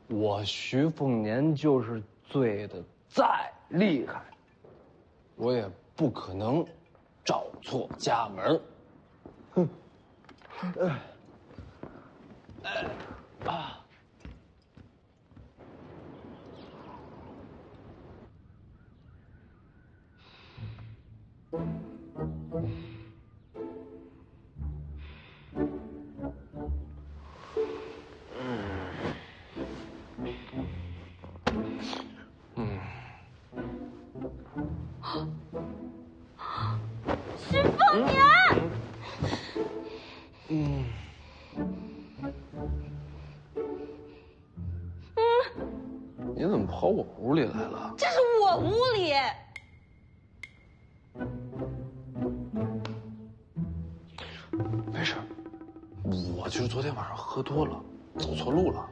我徐凤年就是醉的再厉害，我也不可能找错家门。哼，徐凤年，你怎么跑我屋里来了？这是我屋里。没事，我就是昨天晚上喝多了，走错路了。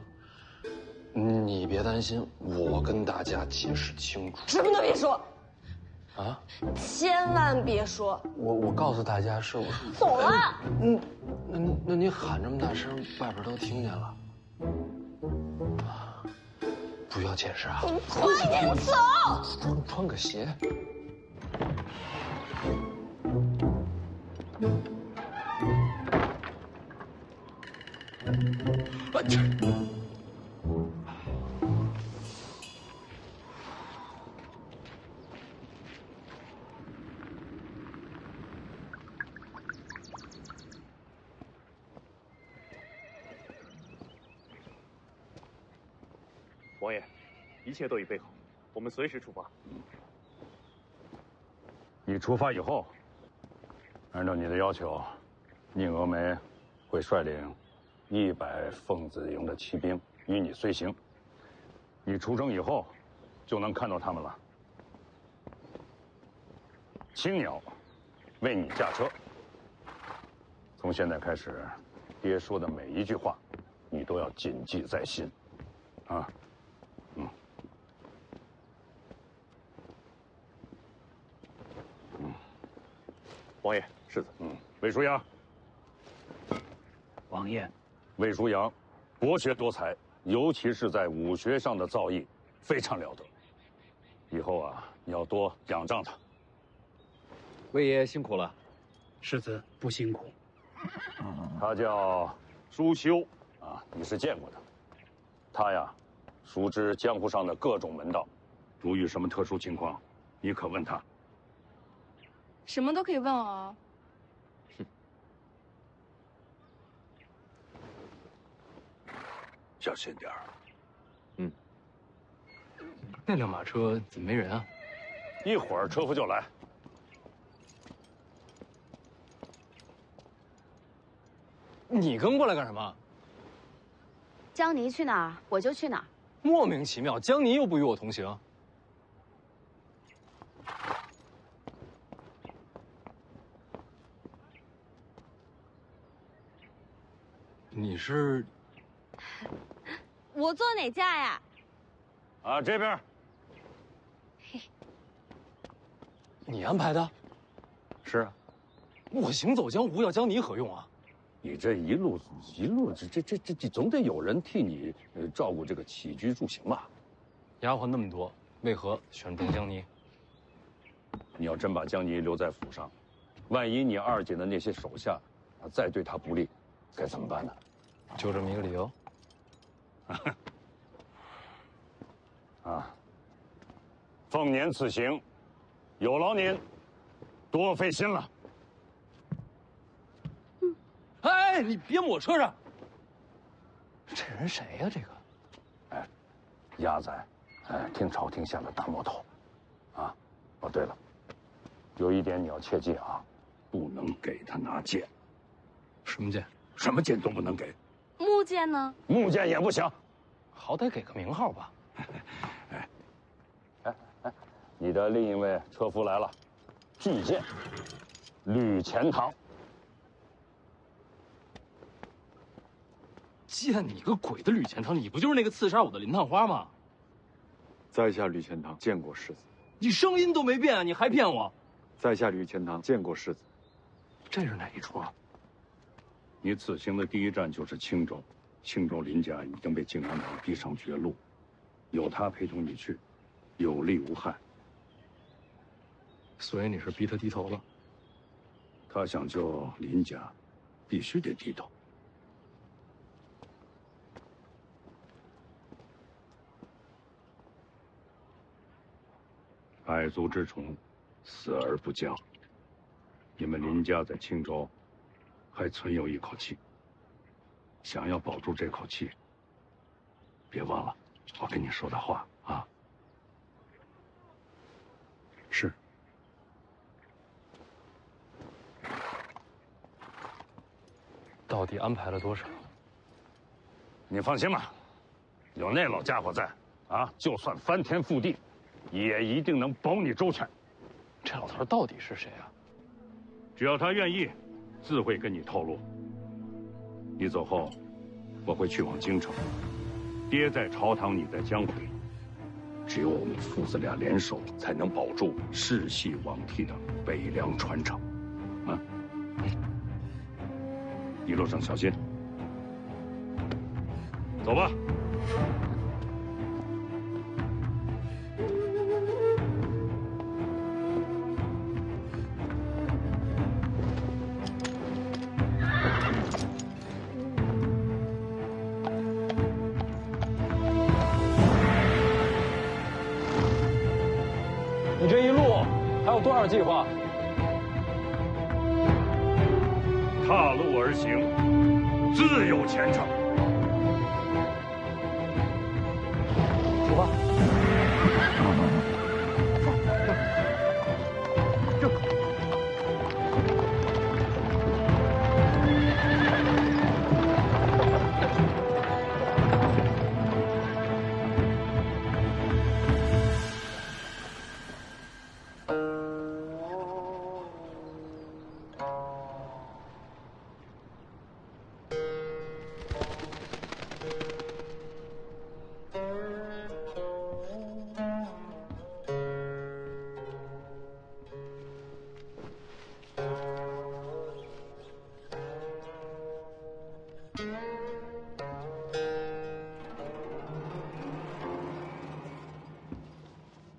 你别担心，我跟大家解释清楚。什么都别说，啊！千万别说。我告诉大家是我。走了。那你喊这么大声，外边都听见了。不要解释啊！你快点走。穿个鞋。王爷，一切都已备好，我们随时出发。你出发以后，按照你的要求，宁峨眉会率领100凤子营的骑兵与你随行。你出征以后，就能看到他们了。青鸟为你驾车。从现在开始，爹说的每一句话，你都要谨记在心，啊。王爷，世子。魏舒阳。王爷，魏舒阳，博学多才，尤其是在武学上的造诣非常了得。以后啊，你要多仰仗他。魏爷辛苦了，世子不辛苦。他叫舒修啊，你是见过的。他呀，熟知江湖上的各种门道，如遇什么特殊情况，你可问他。什么都可以问啊。小心点儿。那辆马车怎么没人啊？一会儿车夫就来。你跟过来干什么？江离去哪儿，我就去哪儿。莫名其妙，江离又不与我同行。你是？我坐哪架呀？啊，这边。你安排的？是啊。我行走江湖要江离何用啊？你这一路，这总得有人替你照顾这个起居住行吧？丫鬟那么多，为何选中江离？你要真把江离留在府上，万一你二姐的那些手下再对他不利，该怎么办呢？就这么一个理由。啊，凤年此行，有劳您多费心了。哎，你别抹车上！这人谁呀？这个，哎，鸭仔，哎，听朝廷下的大魔头，啊，哦，对了，有一点你要切记啊，不能给他拿剑。什么剑？什么剑都不能给。木剑呢？木剑也不行，好歹给个名号吧。哎，你的另一位车夫来了，巨剑，吕钱塘。见你个鬼的吕钱塘！你不就是那个刺杀我的林探花吗？在下吕钱塘见过世子。你声音都没变啊，你还骗我？在下吕钱塘见过世子。这是哪一出啊？你此行的第一站就是青州，青州林家已经被靖安党逼上绝路，有他陪同你去，有利无害。所以你是逼他低头了？他想救林家，必须得低头。百足之虫，死而不僵。你们林家在青州还存有一口气，想要保住这口气，别忘了我跟你说的话啊。是。到底安排了多少？你放心吧，有那老家伙在啊，就算翻天覆地，也一定能保你周全。这老头到底是谁啊？只要他愿意，自会跟你透露。你走后，我会去往京城。爹在朝堂，你在江回，只有我们父子俩联手，才能保住世系罔替的北凉传承。啊，一路上小心。走吧。你这一路还有多少计划？踏路而行，自有前程。出发。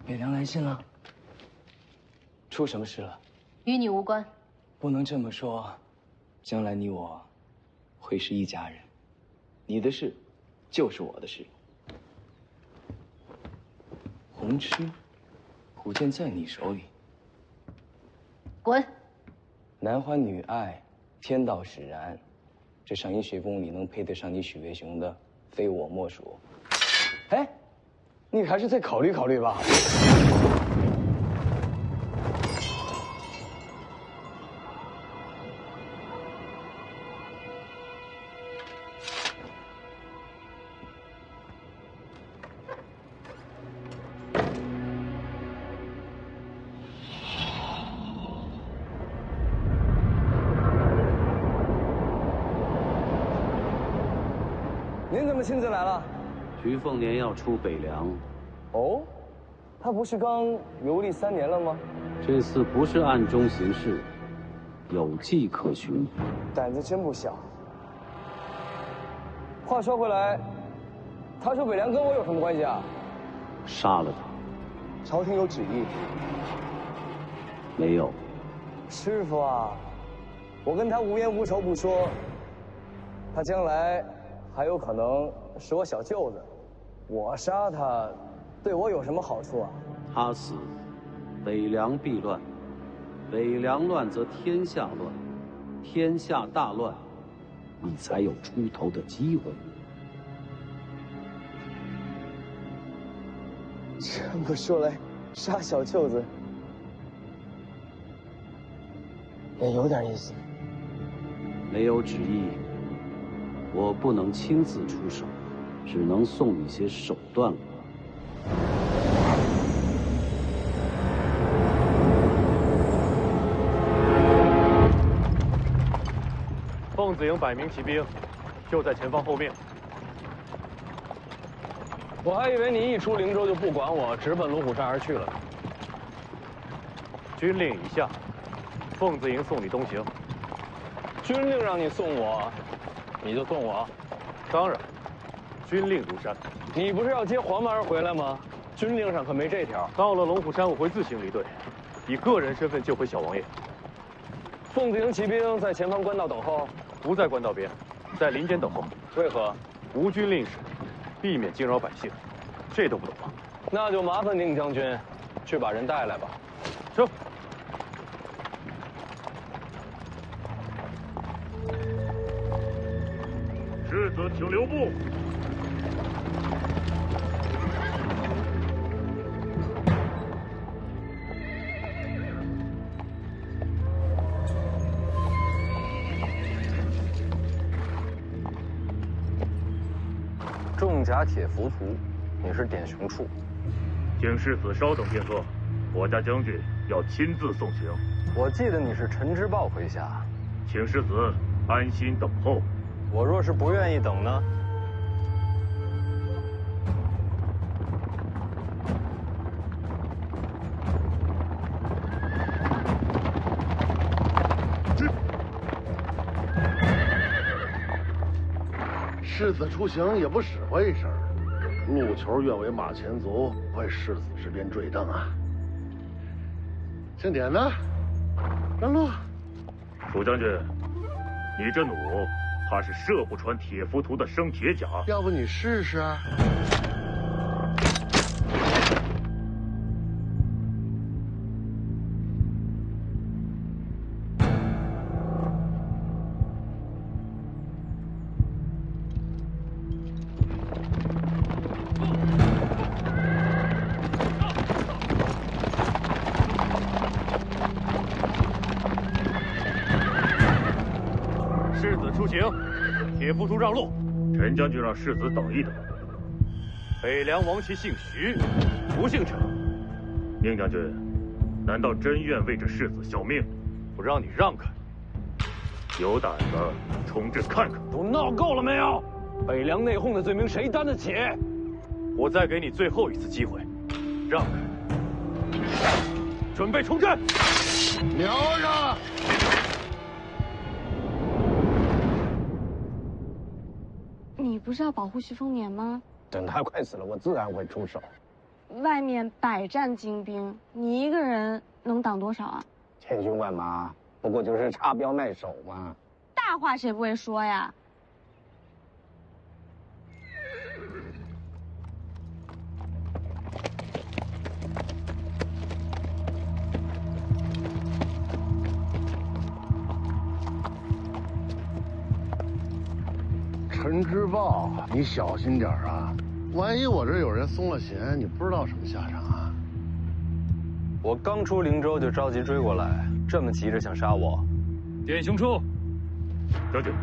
北凉来信了，出什么事了？与你无关。不能这么说，将来你我会是一家人，你的事就是我的事。红痴，古剑在你手里。滚！男欢女爱，天道使然，这上阴学宫里能配得上你许魏雄的，非我莫属。哎，你还是再考虑考虑吧。您怎么亲自来了？徐凤年要出北凉。哦，他不是刚游历3年了吗？这次不是暗中行事，有迹可循。胆子真不小。话说回来，他出北凉跟我有什么关系啊？杀了他。朝廷有旨意。没有。师傅啊，我跟他无冤无仇不说，他将来还有可能是我小舅子，我杀他，对我有什么好处啊？他死，北凉必乱；北凉乱则天下乱，天下大乱，你才有出头的机会。这么说来，杀小舅子也有点意思。没有旨意，我不能亲自出手，只能送你些手段了。凤子营100名骑兵，就在前方后面。我还以为你一出灵州就不管我，直奔龙虎山而去了。军令已下，凤子营送你东行。军令让你送我，你就送我？当然。军令如山。你不是要接黄毛儿回来吗？军令上可没这条。到了龙虎山，我会自行离队，以个人身份救回小王爷。凤子营骑兵在前方官道等候，不在官道边，在林间等候。为何？无军令时，避免惊扰百姓。这都不懂吗？那就麻烦宁将军，去把人带来吧。是。世子，请留步。重甲铁浮屠，你是典雄处。请世子稍等片刻，我家将军要亲自送行。我记得你是陈之豹麾下，请世子安心等候。我若是不愿意等呢？世子出行也不使唤一声，路球愿为马前卒，为世子这边坠镫啊！姓典的，让路。楚将军，你这弩怕是射不穿铁浮屠的生铁甲。要不你试试？世子出行，铁浮屠让路。陈将军让世子等一等。北凉王旗姓徐，不姓陈。宁将军，难道真愿为这世子效命？不让你让开。有胆子冲阵看看！都闹够了没有？北凉内讧的罪名谁担得起？我再给你最后一次机会，让开，准备冲阵！瞄着！你不是要保护徐丰年吗？等他快死了，我自然会出手。外面百战精兵，你一个人能挡多少啊？千军万马，不过就是插标卖首嘛。大话谁不会说呀？陈之豹，你小心点啊！万一我这有人松了弦，你不知道什么下场啊！我刚出灵州就着急追过来，这么急着想杀我？典雄处，将军，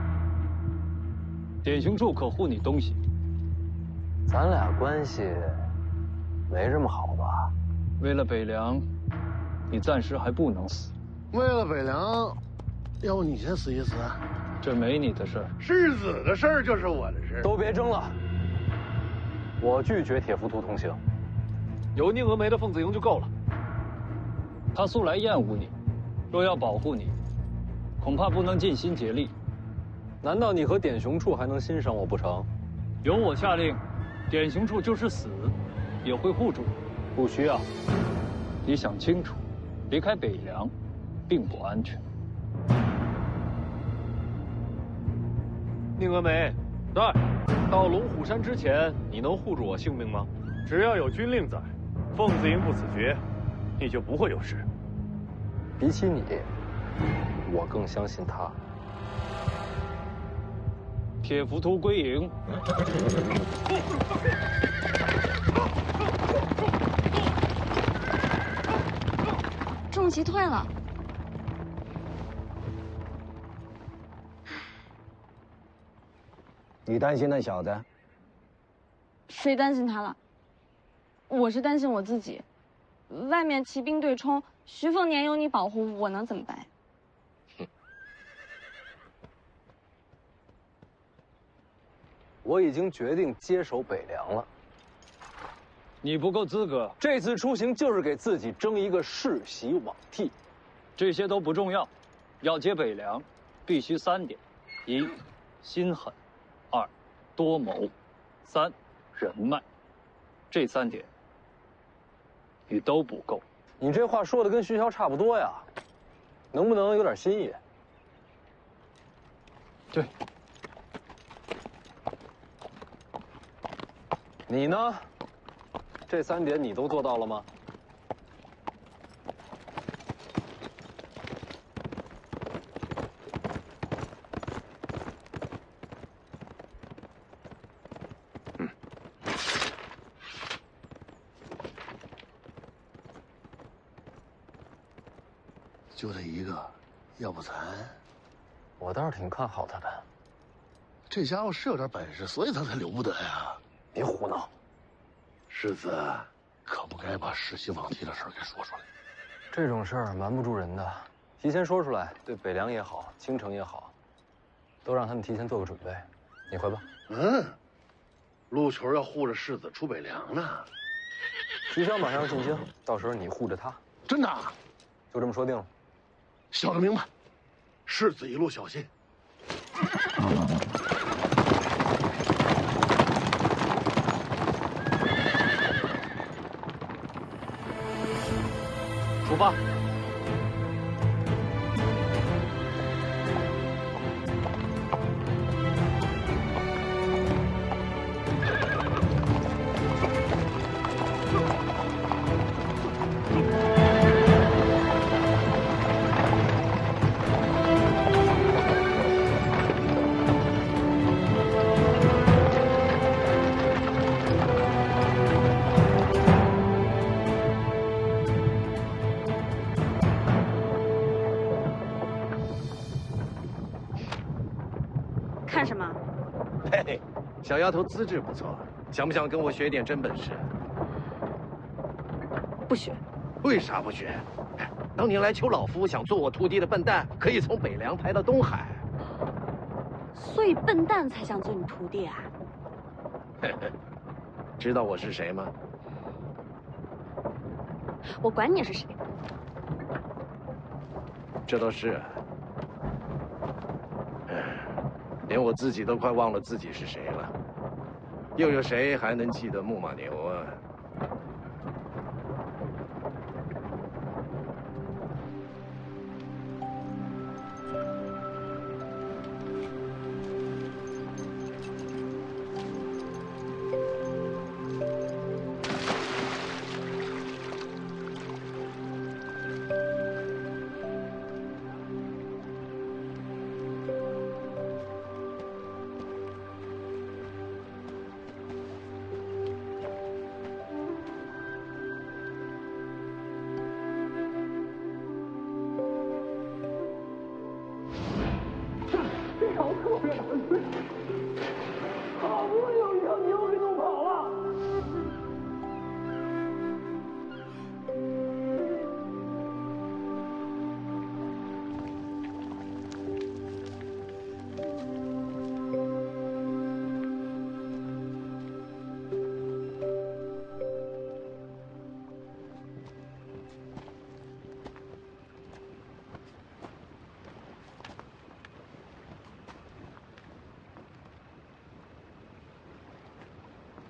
典雄处可护你东西。咱俩关系没这么好吧？为了北凉，你暂时还不能死。为了北凉，要不你先死一死？这没你的事儿。世子的事儿就是我的事。都别争了，我拒绝铁浮屠同行。有宁峨眉的凤子营就够了。他素来厌恶你，若要保护你，恐怕不能尽心竭力。难道你和典雄处还能欣赏我不成？由我下令，典雄处就是死，也会护住你。不需要。你想清楚，离开北凉，并不安全。宁峨眉，在，到龙虎山之前，你能护住我性命吗？只要有军令在，凤子营不死绝，你就不会有事。比起你，我更相信他。铁浮屠归营。重骑退了。你担心那小子？谁担心他了？我是担心我自己。外面骑兵对冲，徐凤年有你保护，我能怎么办？我已经决定接手北凉了。你不够资格。这次出行就是给自己争一个世袭罔替。这些都不重要，要接北凉，必须3点：1，心狠；2，多谋3，人脉，这3点你都不够。你这话说的跟徐骁差不多呀，能不能有点新意？对。你呢？这3点你都做到了吗？就这一个，要不咱……我倒是挺看好他的。这家伙是有点本事，所以他才留不得呀。别胡闹，世子，可不该把世袭罔替的事儿给说出来。这种事儿瞒不住人的，提前说出来，对北凉也好，京城也好，都让他们提前做个准备。你回吧。陆球要护着世子出北凉呢。徐骁马上要进京，到时候你护着他。真的？就这么说定了。晓得明白，世子一路小心。出发。看什么？嘿，小丫头资质不错，想不想跟我学点真本事？不学。为啥不学？当年来求老夫想做我徒弟的笨蛋，可以从北凉排到东海。所以笨蛋才想做你徒弟啊？知道我是谁吗？我管你是谁。这倒是。连我自己都快忘了自己是谁了，又有谁还能记得木马牛啊？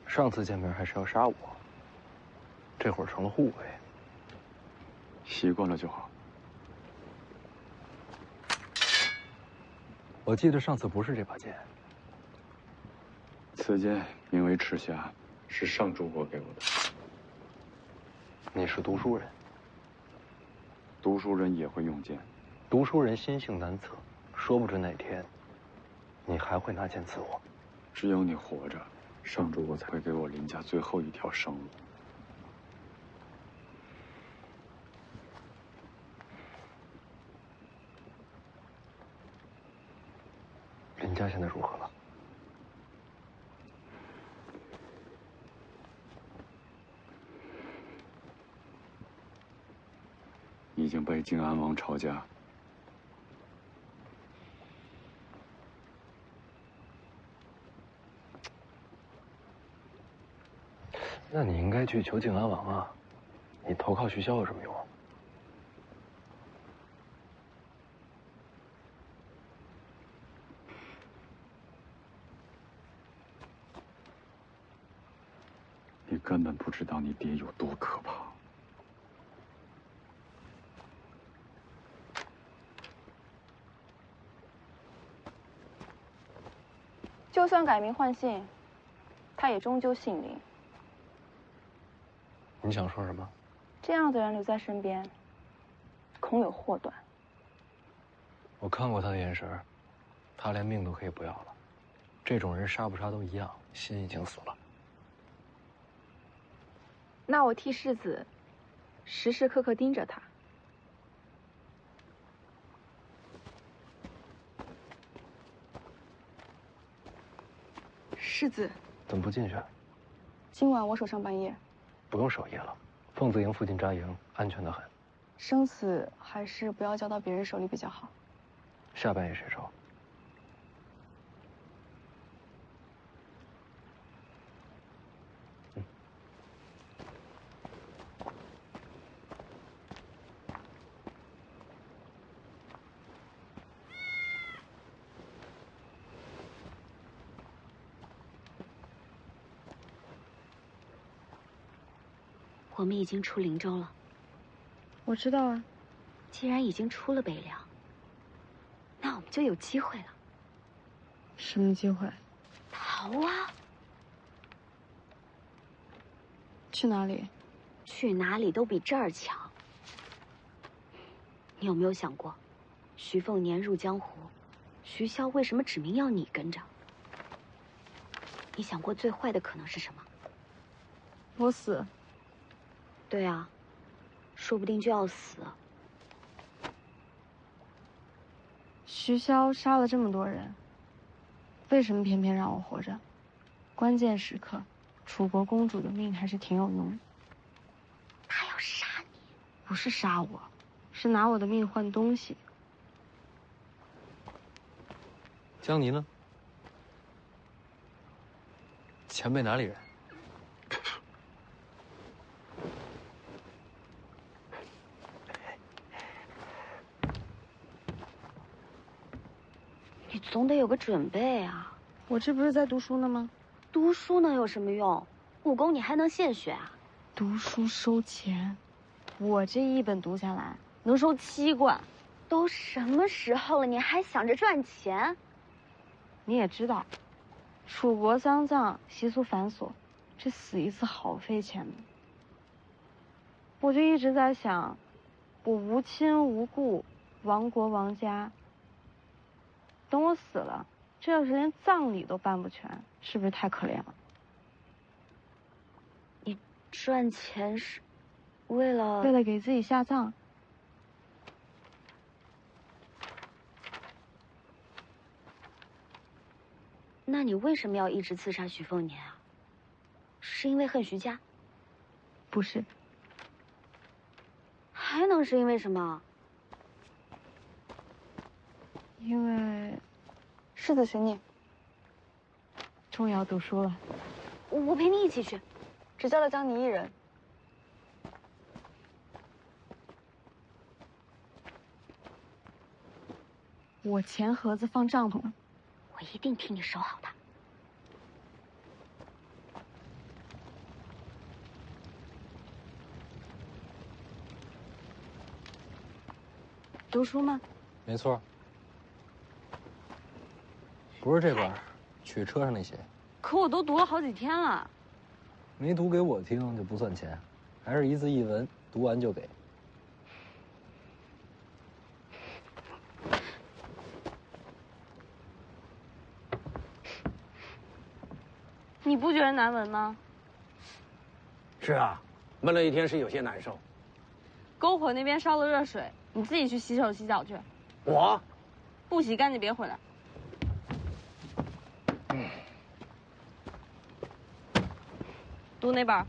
上次见面还是要杀我，这会儿成了护卫。习惯了就好。我记得上次不是这把剑。此剑名为赤霞，是上主国给我的。你是读书人。读书人也会用剑。读书人心性难测，说不准哪天你还会拿剑刺我。只有你活着，上主国才会给我林家最后一条生路。林家现在如何了？已经被靖安王抄家。那你应该去求靖安王啊！你投靠徐骁有什么用？你根本不知道你爹有多可怕。就算改名换姓，他也终究姓林。你想说什么？这样的人留在身边，恐有祸端。我看过他的眼神，他连命都可以不要了。这种人杀不杀都一样，心已经死了。那我替世子时时刻刻盯着他。世子，怎么不进去？今晚我守上半夜。不用守夜了，凤子营附近扎营，安全得很。生死还是不要交到别人手里比较好。下半夜谁守？我们已经出灵州了。我知道啊。既然已经出了北凉，那我们就有机会了。什么机会？逃啊！去哪里？去哪里都比这儿强。你有没有想过，徐凤年入江湖，徐骁为什么指明要你跟着？你想过最坏的可能是什么？我死。对啊，说不定就要死。徐骁杀了这么多人，为什么偏偏让我活着？关键时刻，楚国公主的命还是挺有用的。他要杀你？不是杀我，是拿我的命换东西。江离呢？前辈哪里人？你总得有个准备啊！我这不是在读书呢吗？读书能有什么用？武功你还能现学啊？读书收钱，我这一本读下来能收7贯。都什么时候了，你还想着赚钱？你也知道，楚国丧葬习俗繁琐，这死一次好费钱的。我就一直在想，我无亲无故，亡国亡家。等我死了，这要是连葬礼都办不全，是不是太可怜了？你赚钱是为了给自己下葬。那你为什么要一直刺杀徐凤年啊？是因为恨徐家？不是。还能是因为什么？因为世子寻你，终于要读书了。我陪你一起去，只叫了江离一人。我钱盒子放帐篷了，我一定替你守好它。读书吗？没错。不是这本，去车上那些。可我都读了好几天了。没读给我听就不算钱，还是一字一文，读完就给。你不觉得难闻吗？是啊，闷了一天是有些难受。篝火那边烧了热水，你自己去洗手洗脚去。我不洗干净别回来。读哪本？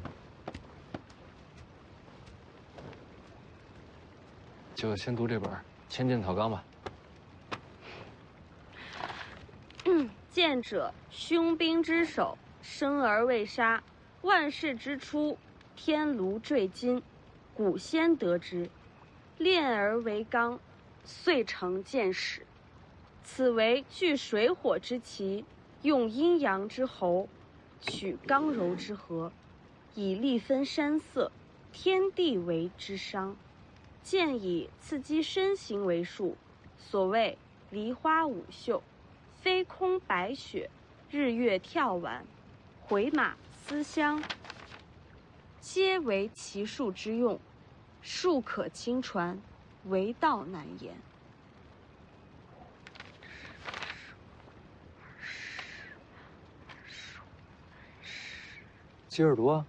就先读这本《千剑草纲》吧。见者，凶兵之首，生而未杀，万世之初，天炉坠金，古先得之，炼而为钢，遂成剑矢。此为聚水火之奇，用阴阳之候，取刚柔之和，以力分山色，天地为之商。剑以刺激身形为数，所谓梨花舞袖，飞空白雪，日月跳丸，回马思乡，皆为奇术之用，术可轻传，为道难言。接着读啊！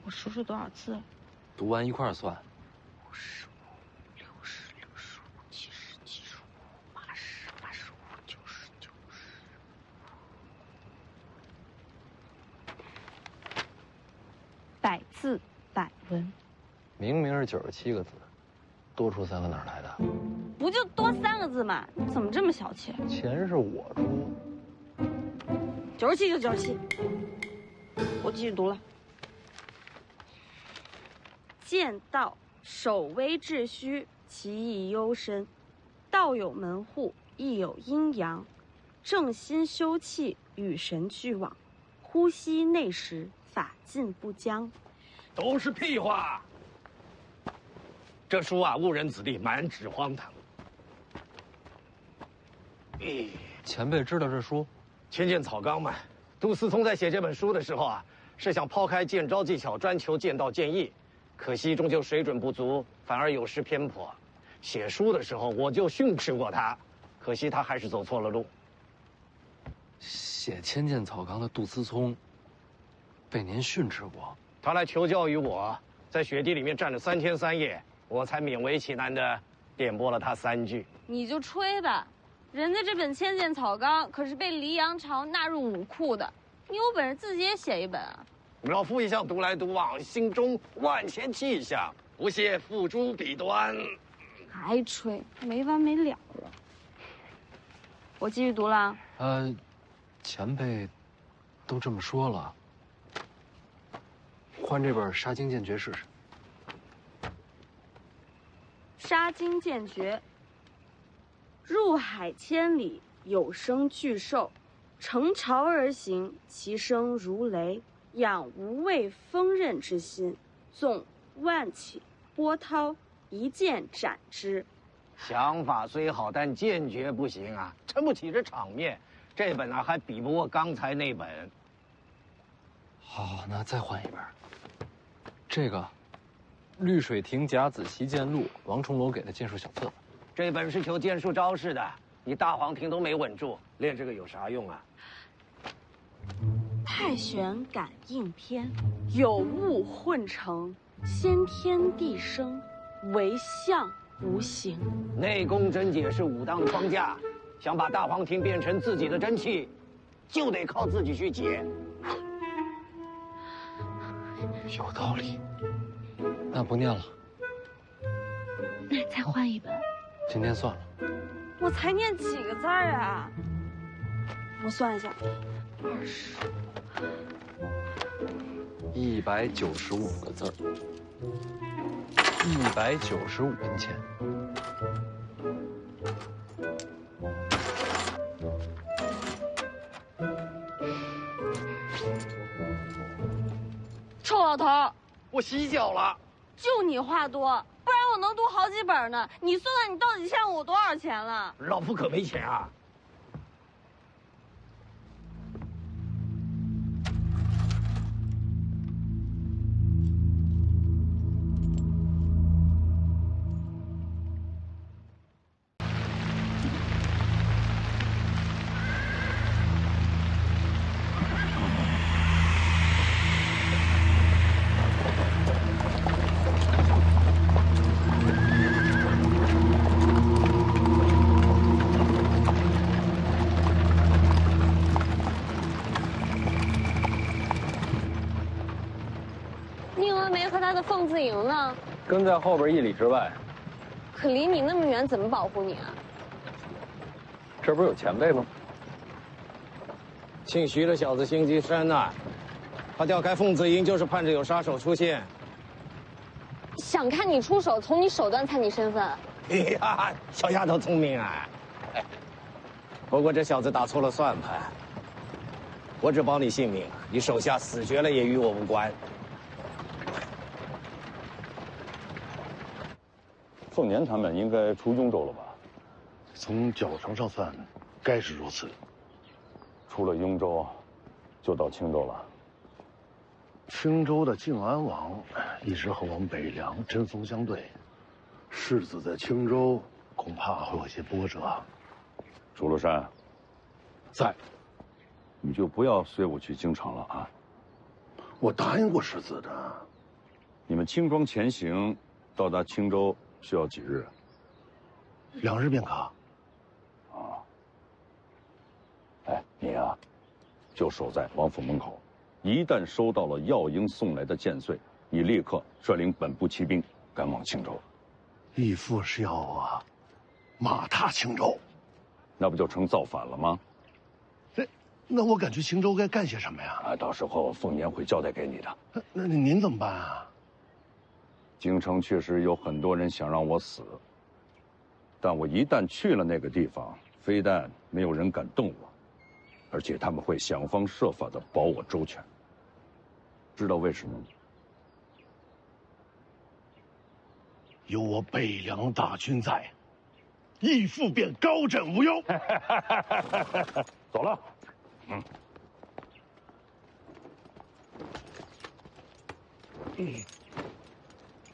我数数多少字？读完一块儿算。55、60、65、70、75、80、85、90、90。100字100文。明明是97个字，多出3个哪儿来的？不就多3个字吗？你怎么这么小气？钱是我出。97就97。我继续读了。剑道，守微秩序，其意幽深。道有门户，亦有阴阳。正心修气，与神俱往。呼吸内实，法进不僵。都是屁话。这书啊，误人子弟，满纸荒唐。前辈知道这书？千剑草纲嘛。杜思聪在写这本书的时候啊，是想抛开剑招技巧，专求剑道剑艺，可惜终究水准不足，反而有失偏颇。写书的时候我就训斥过他，可惜他还是走错了路。写《千剑草纲》的杜思聪，被您训斥过？他来求教于我，在雪地里面站了3天3夜，我才勉为其难的点拨了他3句。你就吹吧。人家这本《千剑草纲》可是被黎阳朝纳入武库的，你有本事自己也写一本啊！老夫一向独来独往，心中万千气象，不屑付诸笔端。还吹，没完没了了。我继续读了。前辈都这么说了，换这本《杀精剑诀》试试。杀精剑诀。入海千里，有声巨兽，乘潮而行，其声如雷，养无畏锋刃之心，纵万顷波涛，一剑斩之。想法虽好，但剑诀不行啊，撑不起这场面。这本啊，还比不过刚才那本。好，那再换一本。这个，《绿水亭甲子习剑录》，王重楼给的剑术小册子。这本是求剑术招式的，你大黄庭都没稳住，练这个有啥用啊？太玄感应篇，有物混成，先天地生，唯相无形。内功真解是武当的框架，想把大黄庭变成自己的真气，就得靠自己去解。有道理，那不念了。那再换一本。今天算了。我才念几个字儿啊？我算一下，195个字儿，195文钱。臭老头，我洗脚了。就你话多。不然我能读好几本呢。你算算，你到底欠我多少钱了？老夫可没钱啊。凤子营呢？跟在后边1里之外。可离你那么远，怎么保护你啊？这不是有前辈吗？姓徐的小子心机深呐，他调开凤子营就是盼着有杀手出现。想看你出手，从你手段猜你身份。哎呀，小丫头聪明啊！不过这小子打错了算盘。我只保你性命，你手下死绝了也与我无关。凤年他们应该出雍州了吧？从脚程上算，该是如此。出了雍州，就到青州了。青州的靖安王一直和我们北凉针锋相对，世子在青州恐怕会有些波折。楚禄山，在。你就不要随我去京城了啊！我答应过世子的。你们轻装前行，到达青州需要几日？2日便可。啊。哎，你啊，就守在王府门口，一旦收到了药营送来的剑穗，你立刻率领本部骑兵赶往青州。义父是要马踏青州，那不就成造反了吗？那我赶去青州该干些什么呀？啊，到时候凤年会交代给你的。那您怎么办啊？京城确实有很多人想让我死，但我一旦去了那个地方，非但没有人敢动我，而且他们会想方设法的保我周全。知道为什么吗？有我北凉大军在，义父便高枕无忧。走了。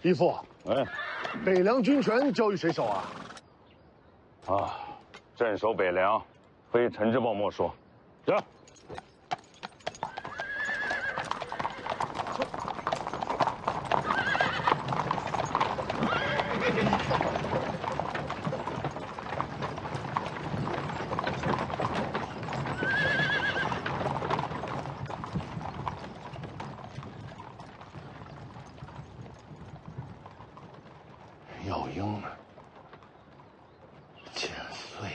义父，哎，北凉军权交与谁手啊？啊，镇守北凉，非陈之豹莫属。走。药营，剑穗，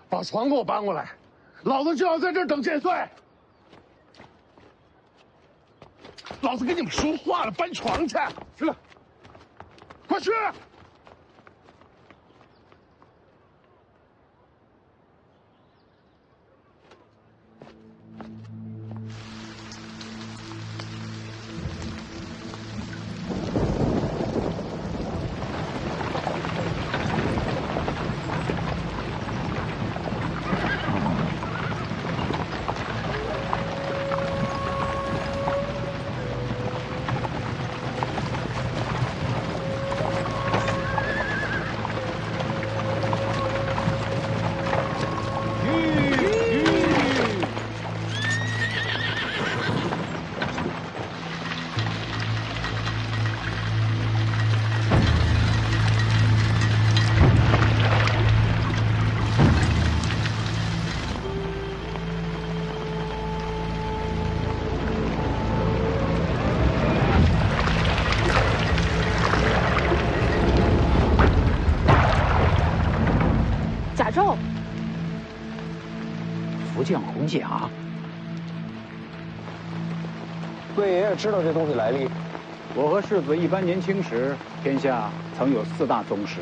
把床给我搬过来，老子就要在这儿等剑穗。老子跟你们说话了，搬床去。是，快去。福将红甲，贵爷爷知道这东西来历。我和世子一般年轻时，天下曾有4大宗师，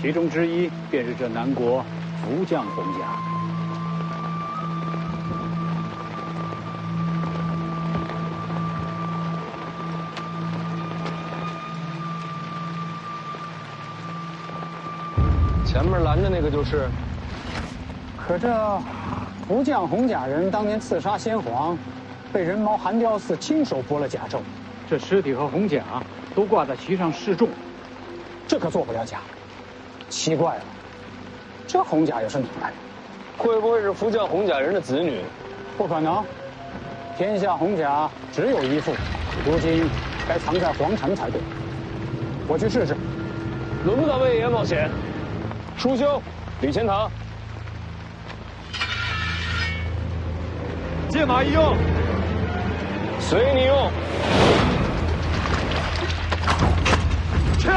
其中之一便是这南国福将红甲。前面拦着那个就是。可这福将红甲人当年刺杀先皇，被人毛寒雕寺亲手剥了甲胄，这尸体和红甲都挂在旗上示众，这可做不了假。奇怪了，这红甲又是哪来的？会不会是福将红甲人的子女？不可能，天下红甲只有一副，如今该藏在皇城才对。我去试试。轮不到魏爷冒险。书兄，李钱塘。借马一用，随你用。枪！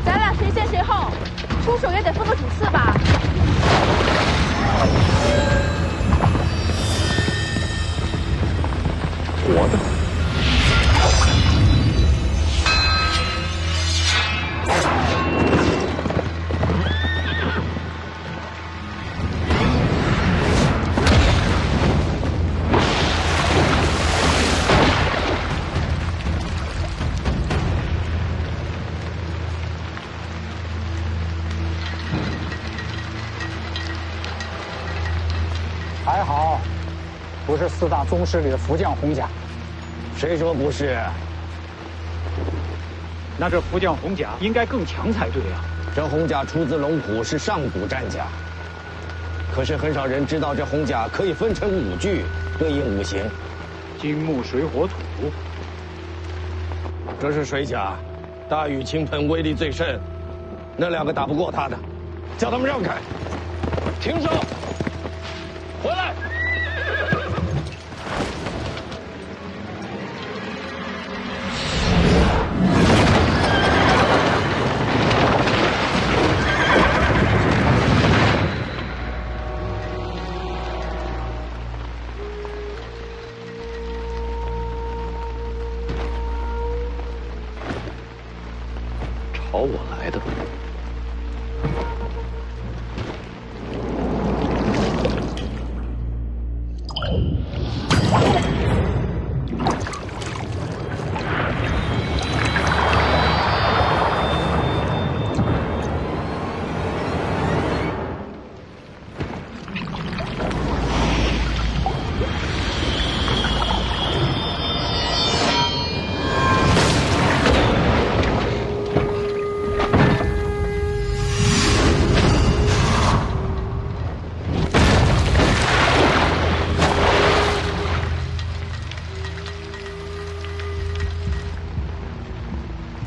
咱俩谁先谁后，出手也得分个主次吧。活的。不是4大宗师里的福将洪甲。谁说不是？那这福将洪甲应该更强才对啊。这洪甲出自龙虎，是上古战甲。可是很少人知道，这洪甲可以分成5句，对应5行：金木水火土。这是水甲，大雨倾盆，威力最甚。那2个打不过他的，叫他们让开，停手，回来。朝我来的。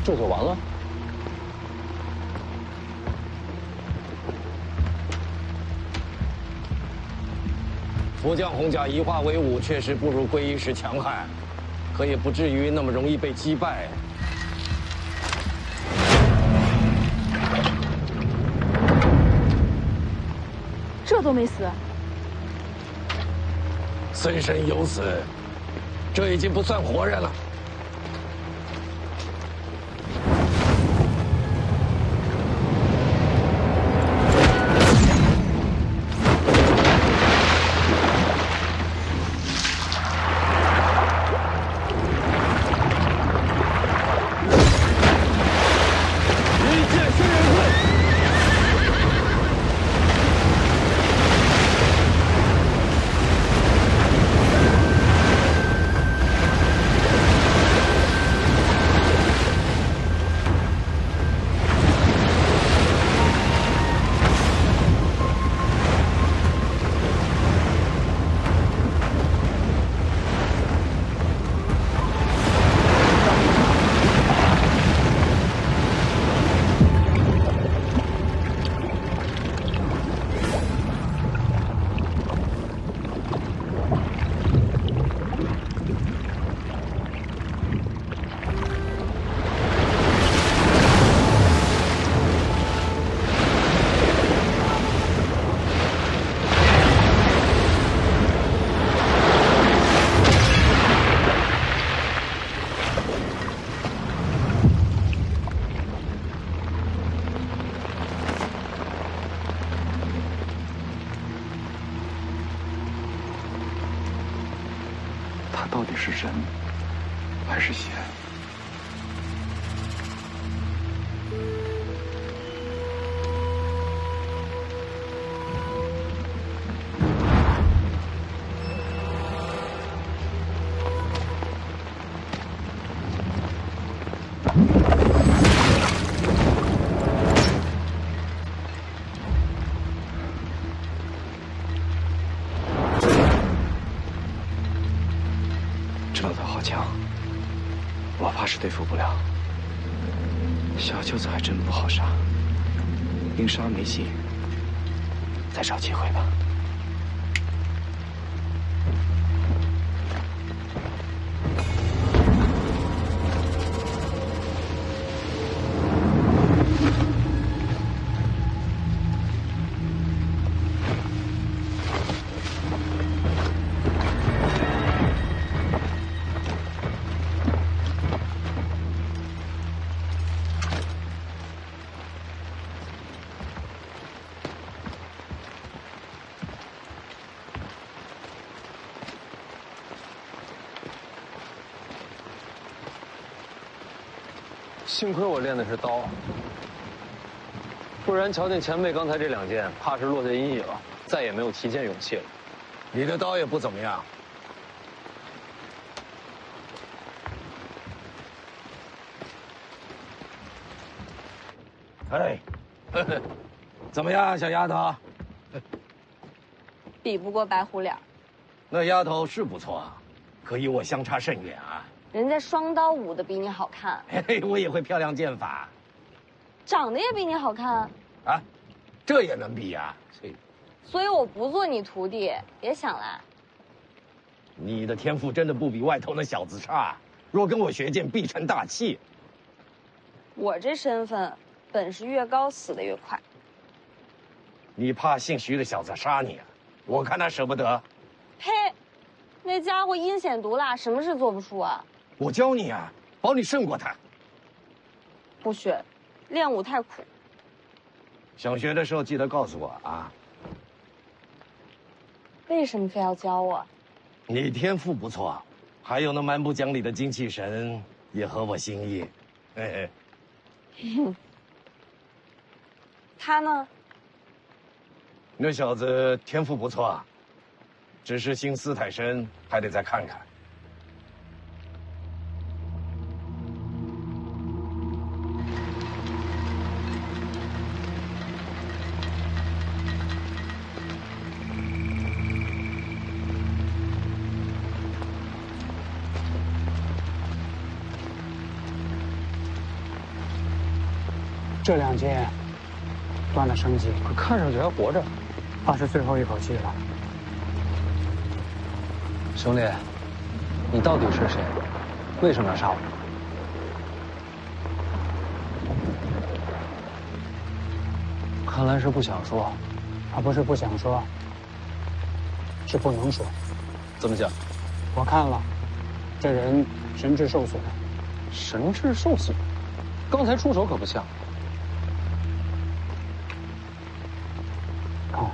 这就完了？福将洪甲一化为5，确实不如归一时强悍，可也不至于那么容易被击败。这都没死，虽身有死，这已经不算活人了。他到底是人还是邪？知道他好强，我怕是对付不了。小舅子还真不好杀，硬杀没戏，再找机会吧。幸亏我练的是刀，不然瞧见前辈刚才这2剑，怕是落下阴影了，再也没有提剑勇气了。你的刀也不怎么样，哎，呵呵，怎么样，小丫头？比不过白虎脸。那丫头是不错，可与我相差甚远啊。人家双刀舞的比你好看，嘿嘿，我也会漂亮剑法，长得也比你好看啊，这也能比呀？所以我不做你徒弟，别想来。你的天赋真的不比外头那小子差，若跟我学剑，必成大器。我这身份，本事越高，死得越快。你怕姓徐的小子杀你啊？我看他舍不得。嘿，那家伙阴险毒辣，什么事做不出啊？我教你啊，保你胜过他。不学，练武太苦。想学的时候记得告诉我啊。为什么非要教我？你天赋不错，还有那蛮不讲理的精气神也合我心意。嘿嘿。他呢？那小子天赋不错，只是心思太深，还得再看看。这2件断了生机，可看上去还活着，怕是最后一口气了。兄弟，你到底是谁？为什么要杀我？看来是不想说。他不是不想说，是不能说。怎么讲？我看了，这人神智受损。神智受损？刚才出手可不像。看，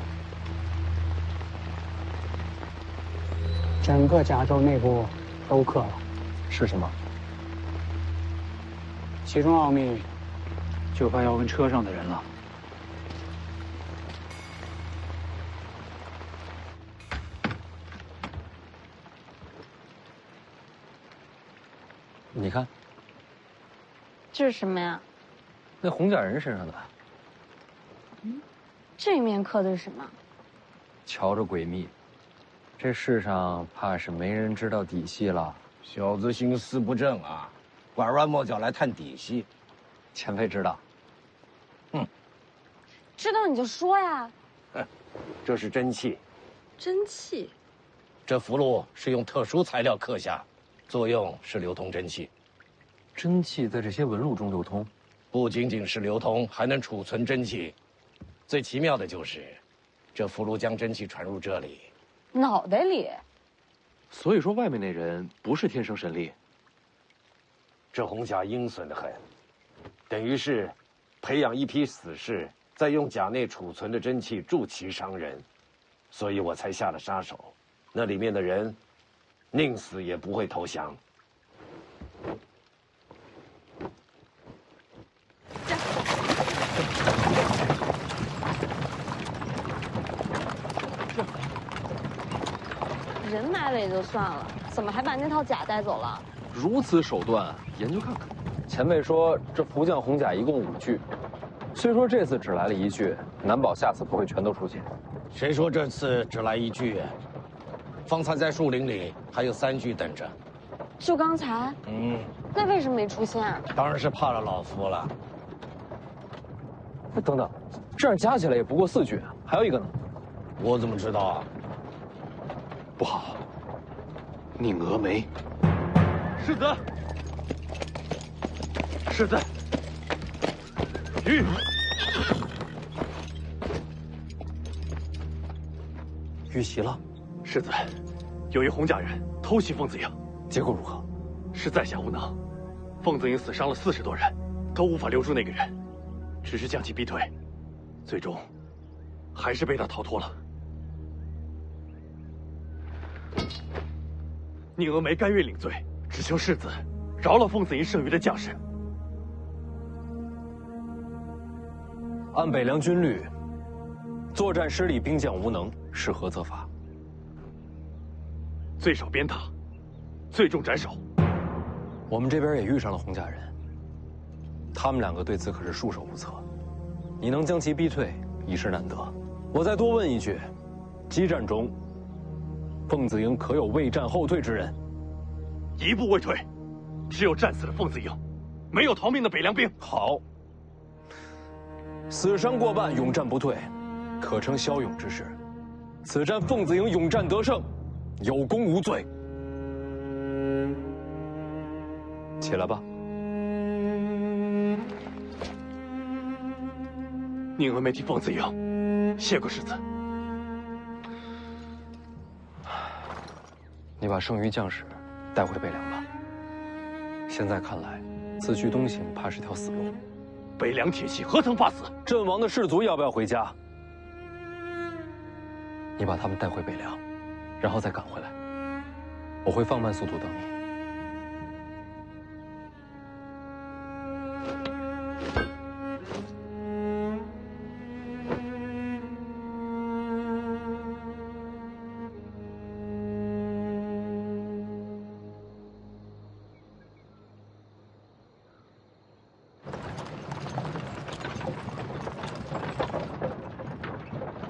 整个甲胄内部都刻了。是什么？其中奥秘，就怕要问车上的人了。你看，这是什么呀？那红甲人身上的。这面刻的是什么？瞧着诡秘，这世上怕是没人知道底细了。小子心思不正啊，拐弯抹角来探底细。前辈知道。知道你就说呀。这是真气。真气。这符箓是用特殊材料刻下，作用是流通真气。真气在这些纹路中流通，不仅仅是流通，还能储存真气。最奇妙的就是，这符箓将真气传入这里，脑袋里。所以说，外面那人不是天生神力。这红甲阴损得很，等于是培养一批死士，再用甲内储存的真气助其伤人，所以我才下了杀手。那里面的人，宁死也不会投降。人埋了也就算了，怎么还把那套甲带走了？如此手段，研究看看。前辈说这福将红甲一共5具，虽说这次只来了1具，难保下次不会全都出现。谁说这次只来1具？方才在树林里还有3具等着。就刚才？那为什么没出现？当然是怕了老夫了。等等，这样加起来也不过4具，还有一个呢？我怎么知道啊？不好，宁峨眉，世子，世子，遇袭了。世子，有一红甲人偷袭凤子营，结果如何？是在下无能，凤子营死伤了40多人，都无法留住那个人，只是将其逼退，最终还是被他逃脱了。宁峨眉甘愿领罪，只求世子饶了凤子营剩余的将士。按北凉军律，作战失利，兵将无能，是何责罚？最少鞭挞，最重斩首。我们这边也遇上了红甲人，他们2个对此可是束手无策。你能将其逼退，已是难得。我再多问一句，激战中，凤子营可有未战后退之人？一步未退，只有战死的凤子营，没有逃命的北凉兵。好，死伤过半，勇战不退，可称骁勇之士。此战凤子营勇战得胜，有功无罪。起来吧。宁峨眉替凤子营谢过世子。你把剩余将士带回北凉吧。现在看来，此去东行怕是条死路。北凉铁骑何曾怕死？阵亡的士卒要不要回家？你把他们带回北凉，然后再赶回来。我会放慢速度等你。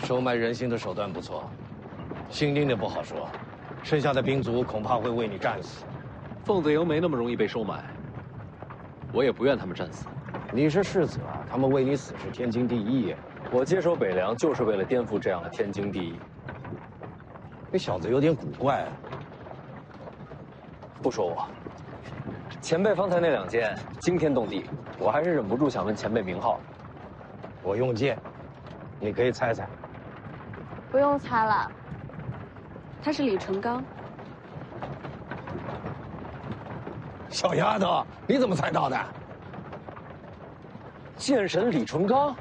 收买人心的手段不错，新兵的不好说，剩下的兵卒恐怕会为你战死。凤子营没那么容易被收买，我也不愿他们战死。你是世子啊，他们为你死是天经地义。我接手北凉就是为了颠覆这样的天经地义。这小子有点古怪。不说我，前辈方才那2箭惊天动地，我还是忍不住想问前辈名号。我用箭，你可以猜猜。不用猜了，他是李淳罡。小丫头，你怎么猜到的？剑神李淳罡。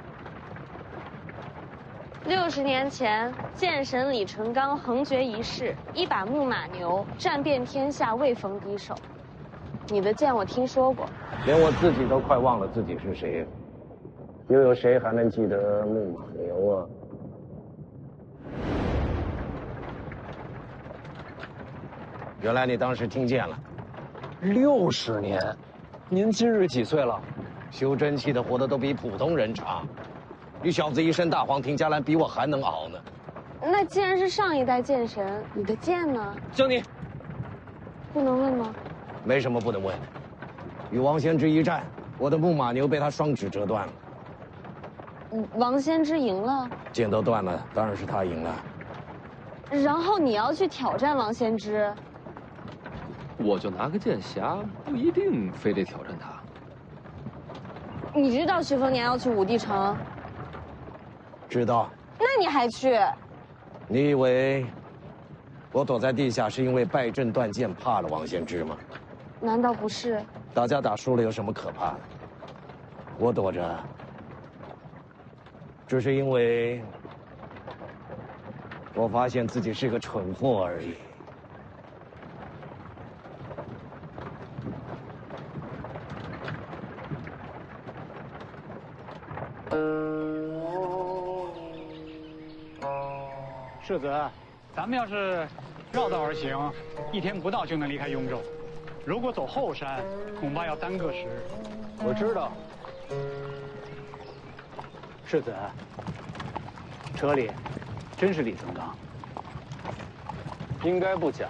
60年前，剑神李淳罡横绝一世，一把木马牛战遍天下，未逢敌手。你的剑我听说过，连我自己都快忘了自己是谁，又有谁还能记得木马牛啊？原来你当时听见了。60年，您今日几岁了？修真气的活得都比普通人长，你小子一身大黄庭伽蓝，比我还能熬呢。那既然是上一代剑神，你的剑呢？江宁，不能问吗？没什么不能问的。与王仙芝一战，我的木马牛被他双指折断了。王仙芝赢了，剑都断了，当然是他赢了。然后你要去挑战王仙芝？我就拿个剑匣，不一定非得挑战他。你知道徐丰年要去武帝城？知道。那你还去？你以为我躲在地下是因为败阵断剑怕了王仙芝吗？难道不是？大家打输了有什么可怕的？我躲着，只是因为我发现自己是个蠢货而已。世子，咱们要是绕道而行，1天不到就能离开雍州。如果走后山，恐怕要耽搁时日。我知道。世子，车里真是李淳罡？应该不假。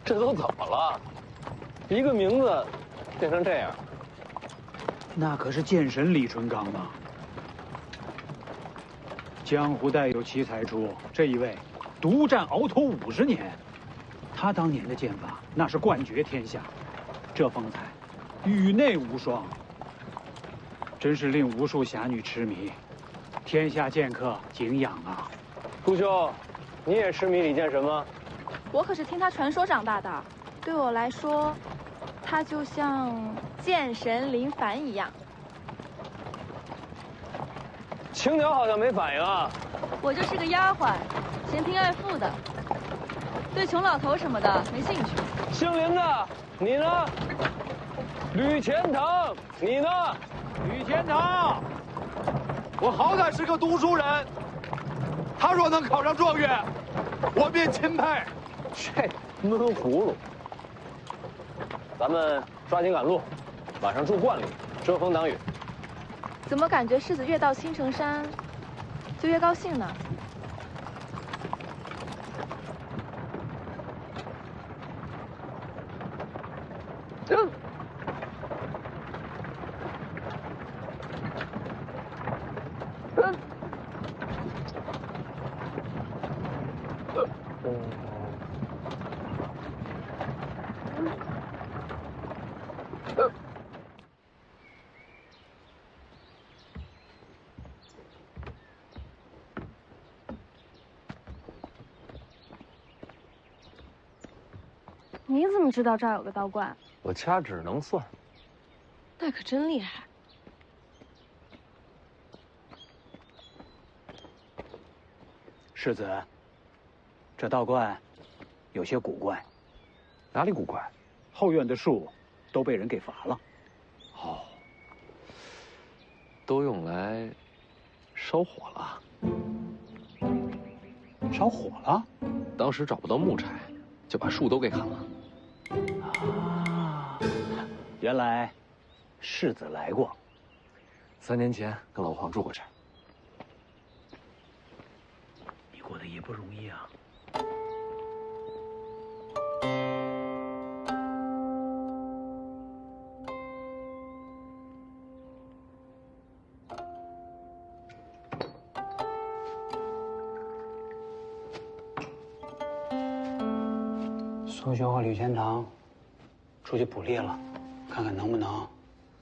这都怎么了？一个名字变成这样。那可是剑神李淳罡啊！江湖代有奇才出，这一位独占鳌头50年，他当年的剑法那是冠绝天下，这风采宇内无双，真是令无数侠女痴迷，天下剑客敬仰啊！顾兄，你也痴迷李剑神吗？我可是听他传说长大的，对我来说，他就像剑神林凡一样。青鸟好像没反应啊。我就是个丫鬟，嫌贫爱富的，对穷老头什么的没兴趣。姓林的，你呢？吕钱塘，你呢？吕钱塘，我好歹是个读书人，他若能考上状元，我便钦佩。这闷葫芦，咱们抓紧赶路，晚上住观里，遮风挡雨。怎么感觉世子越到青城山，就越高兴呢？你怎么知道这儿有个道观？我掐指能算。那可真厉害。世子，这道观有些古怪。哪里古怪？后院的树都被人给伐了。哦，都用来烧火了。烧火了？当时找不到木柴，就把树都给砍了。啊，原来世子来过。3年前跟老黄住过这儿。你过得也不容易啊。苏修和吕钱塘出去捕猎了，看看能不能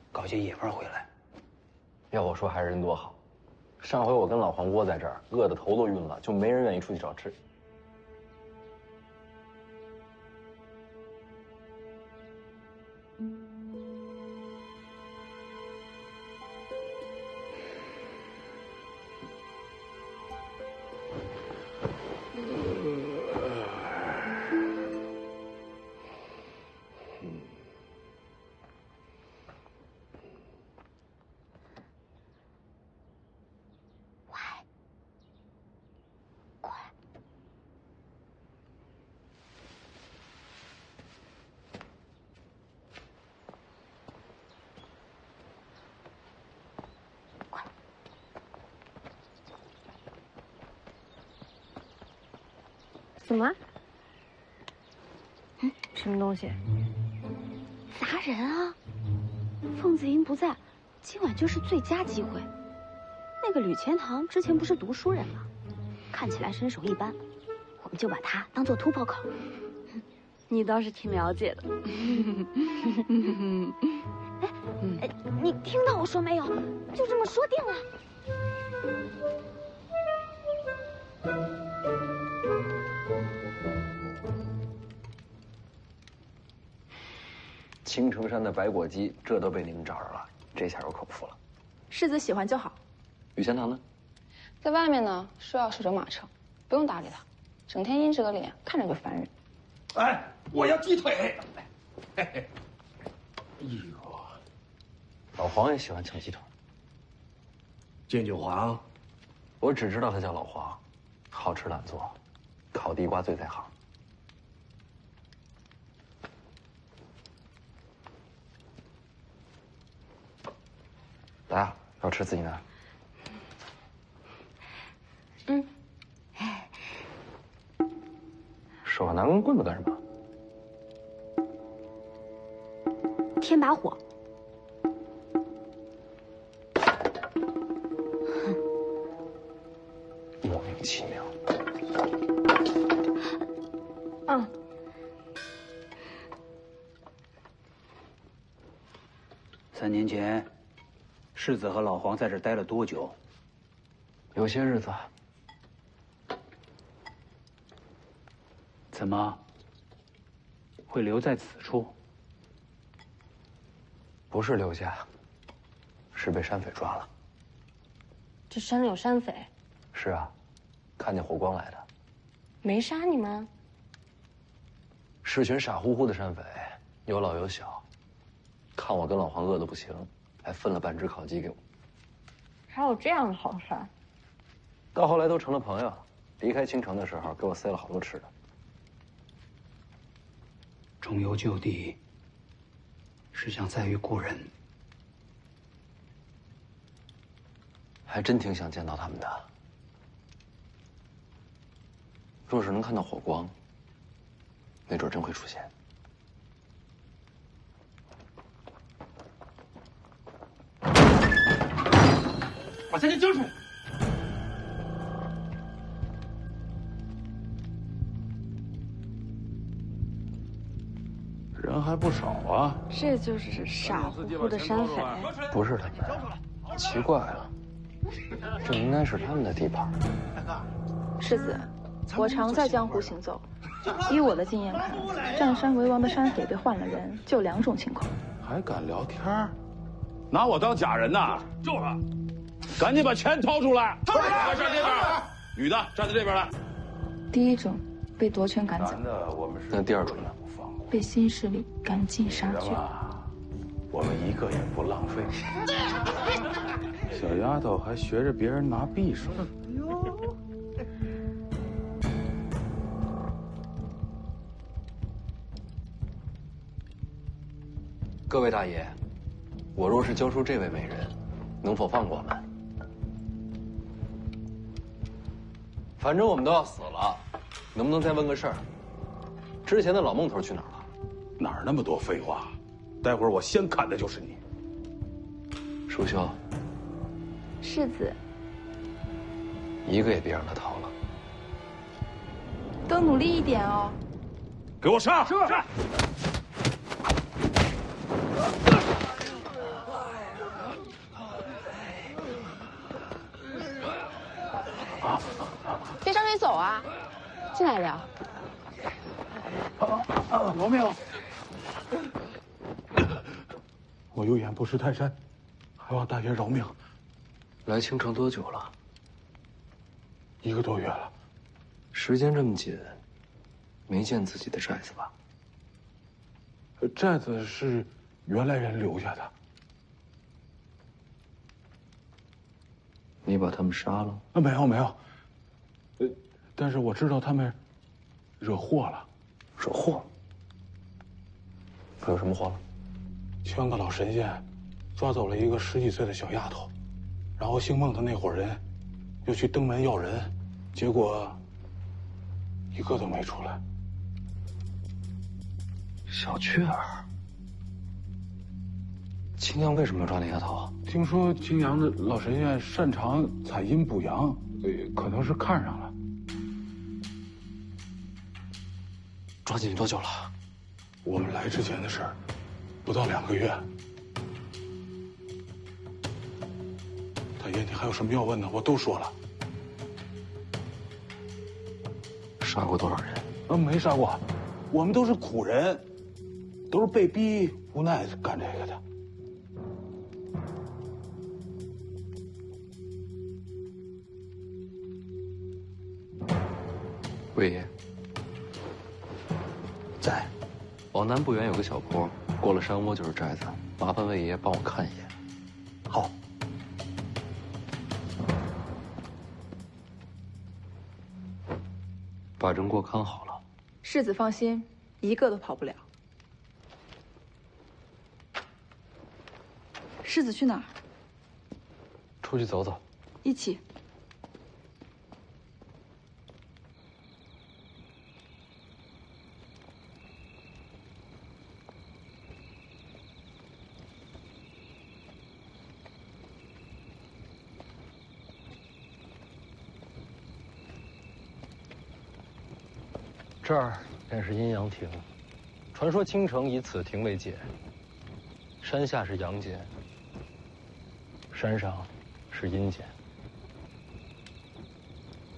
搞些野味回来。要我说，还是人多好。上回我跟老黄窝在这儿，饿得头都晕了，就没人愿意出去找吃。怎么？什么东西？砸人啊！凤子英不在，今晚就是最佳机会。那个吕钱塘之前不是读书人吗？看起来身手一般，我们就把他当做突破口。你倒是挺了解的。哎，你听到我说没有？就这么说定了。青城山的白果鸡，这都被你们找着了，这下有口福了。世子喜欢就好。吕钱塘呢？在外面呢，说要守着马车，不用搭理他，整天阴着个脸，看着就烦人。哎，我要鸡腿。嘿嘿。哎呦，老黄也喜欢抢鸡腿。建九黄，我只知道他叫老黄，好吃懒做，烤地瓜最在行。来啊，要吃自己拿。嗯。手上拿根棍子干什么？添把火。莫名其妙。嗯。3年前，世子和老黄在这儿待了多久？有些日子。怎么会留在此处？不是留下，是被山匪抓了。这山里有山匪？是啊，看见火光来的。没杀你们？是群傻乎乎的山匪，有老有小，看我跟老黄饿得不行，还分了半只烤鸡给我。还有这样的好事儿？到后来都成了朋友，离开青城的时候给我塞了好多吃的。重游旧地，只想再遇故人。还真挺想见到他们的。若是能看到火光，没准真会出现。把三姐交出来！人还不少啊。这就是傻乎乎的山匪。不是他们，奇怪了，这应该是他们的地盘。世子，我常在江湖行走，依我的经验看，占山为王的山匪被换了人，就2种情况。还敢聊天？拿我当假人呐？就是。赶紧把钱掏出来！掏出来！站这边，女的站在这边来。第一种被夺权赶走，那第2种呢？被新势力赶尽杀绝。我们一个也不浪费。小丫头还学着别人拿匕首。各位大爷，我若是交出这位美人，能否放过我们？反正我们都要死了，能不能再问个事儿？之前的老孟头去哪儿了？哪儿那么多废话？待会儿我先砍的就是你。淑修，世子，一个也别让他逃了。都努力一点哦。给我上！是。别张嘴走啊！进来聊。饶命！我有眼不识泰山，还望大爷饶命。来青城多久了？1个多月了。时间这么紧，没见自己的寨子吧？寨子是原来人留下的。你把他们杀了？没有。但是我知道他们惹祸了。惹祸？惹什么祸了？枪个老神仙抓走了一个10几岁的小丫头，然后姓孟的那伙人又去登门要人，结果一个都没出来。小雀儿，青阳为什么要抓那丫头？听说青阳的老神仙擅长采阴补阳，可能是看上了。抓进去多久了？我们来之前的事儿，不到2个月。大爷，你还有什么要问的？我都说了。杀过多少人？没杀过，我们都是苦人，都是被逼无奈干这个的。魏爷在，往南不远有个小坡，过了山窝就是寨子，麻烦魏爷帮我看一眼。好。把人给我看好了。世子放心，一个都跑不了。世子去哪儿？出去走走。一起。这儿便是阴阳亭，传说青城以此亭为界。山下是阳间，山上是阴间。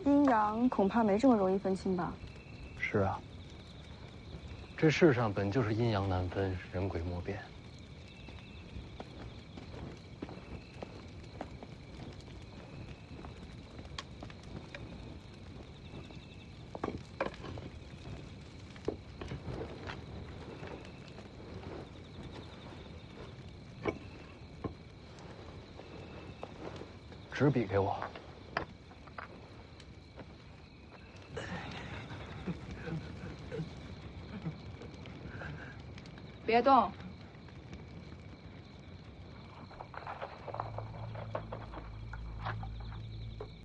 阴阳恐怕没这么容易分清吧？是啊，这世上本就是阴阳难分，人鬼莫辨。纸笔给我。别动。